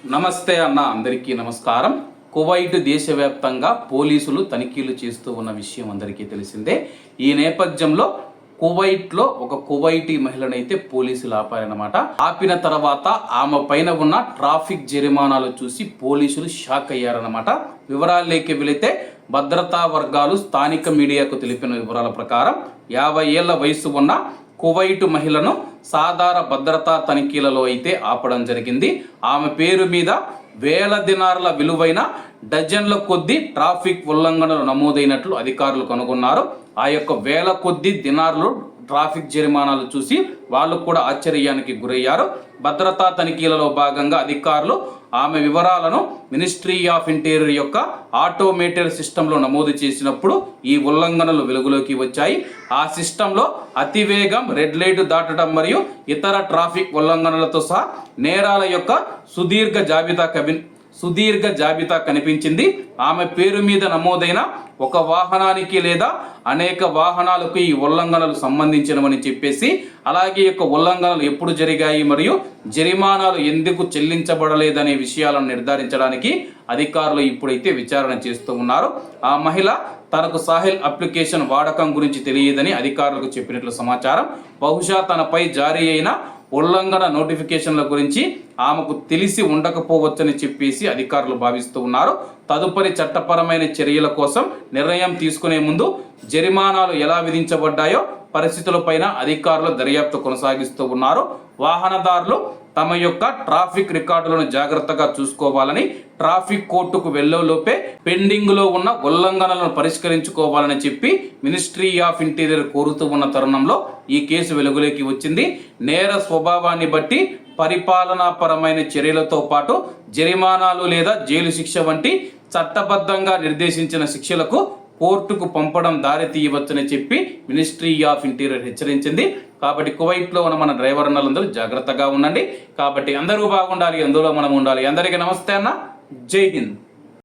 నమస్తే అన్న, అందరికీ నమస్కారం. కువైట్ దేశవ్యాప్తంగా పోలీసులు తనిఖీలు చేస్తూ ఉన్న విషయం అందరికీ తెలిసిందే. ఈ నేపథ్యంలో కువైట్లో ఒక కువైటీ మహిళనైతే పోలీసులు ఆపారనమాట. ఆపిన తర్వాత ఆమె పైన ఉన్న ట్రాఫిక్ జరిమానాలు చూసి పోలీసులు షాక్ అయ్యారనమాట. వివరాల్లోకి వెళితే భద్రతా వర్గాలు స్థానిక మీడియాకు తెలిపిన వివరాల ప్రకారం 50 ఏళ్ల వయసు ఉన్న కువైట్ మహిళను సాధారణ భద్రతా తనిఖీలలో అయితే ఆపడం జరిగింది. ఆమె పేరు మీద వేల దినార్ల విలువైన డజన్ల కొద్దీ ట్రాఫిక్ ఉల్లంఘనలు నమోదైనట్లు అధికారులు కనుగొన్నారు. ఆ యొక్క వేల కొద్దీ దినార్లు ట్రాఫిక్ జరిమానాలు చూసి వాళ్ళు కూడా ఆశ్చర్యానికి గురయ్యారు. భద్రతా తనిఖీలలో భాగంగా అధికారులు ఆమె వివరాలను మినిస్ట్రీ ఆఫ్ ఇంటీరియర్ యొక్క ఆటోమేటెడ్ సిస్టంలో నమోదు చేసినప్పుడు ఈ ఉల్లంఘనలు వెలుగులోకి వచ్చాయి. ఆ సిస్టంలో అతివేగం, రెడ్ లైట్ దాటడం మరియు ఇతర ట్రాఫిక్ ఉల్లంఘనలతో సహా నేరాల యొక్క సుదీర్ఘ జాబితా కనిపించింది. ఆమె పేరు మీద నమోదైన ఒక వాహనానికి లేదా అనేక వాహనాలకు ఈ ఉల్లంఘనలు సంబంధించినవని చెప్పేసి, అలాగే యొక్క ఉల్లంఘనలు ఎప్పుడు జరిగాయి మరియు జరిమానాలు ఎందుకు చెల్లించబడలేదనే విషయాలను నిర్ధారించడానికి అధికారులు ఇప్పుడైతే విచారణ చేస్తూ ఉన్నారు. ఆ మహిళ తనకు సాహిల్ అప్లికేషన్ వాడకం గురించి తెలియదని అధికారులకు చెప్పినట్లు సమాచారం. బహుశా తనపై జారీ అయిన ఉల్లంఘన నోటిఫికేషన్ల గురించి ఆమెకు తెలిసి ఉండకపోవచ్చని చెప్పేసి అధికారులు భావిస్తూ ఉన్నారు. తదుపరి చట్టపరమైన చర్యల కోసం నిర్ణయం తీసుకునే ముందు జరిమానాలు ఎలా విధించబడ్డాయో పరిస్థితులపైన అధికారులు దర్యాప్తు కొనసాగిస్తూ ఉన్నారు. వాహనదారులు తమ యొక్క ట్రాఫిక్ రికార్డులను జాగ్రత్తగా చూసుకోవాలని, ట్రాఫిక్ కోర్టుకు వెళ్లేలోపే పెండింగ్లో ఉన్న ఉల్లంఘనలను పరిష్కరించుకోవాలని చెప్పి మినిస్ట్రీ ఆఫ్ ఇంటీరియర్ కోరుతూ ఉన్న తరుణంలో ఈ కేసు వెలుగులోకి వచ్చింది. నేర స్వభావాన్ని బట్టి పరిపాలనాపరమైన చర్యలతో పాటు జరిమానాలు లేదా జైలు శిక్ష వంటి చట్టబద్ధంగా నిర్దేశించిన శిక్షలకు కోర్టుకు పంపడం దారి తీయవచ్చని చెప్పి మినిస్ట్రీ ఆఫ్ ఇంటీరియర్ హెచ్చరించింది. కాబట్టి కువైట్లో ఉన్న మన డ్రైవర్ అన్నలందరూ జాగ్రత్తగా ఉండండి. కాబట్టి అందరూ బాగుండాలి, అందులో మనం ఉండాలి. అందరికీ నమస్తే అన్న, జై హింద్.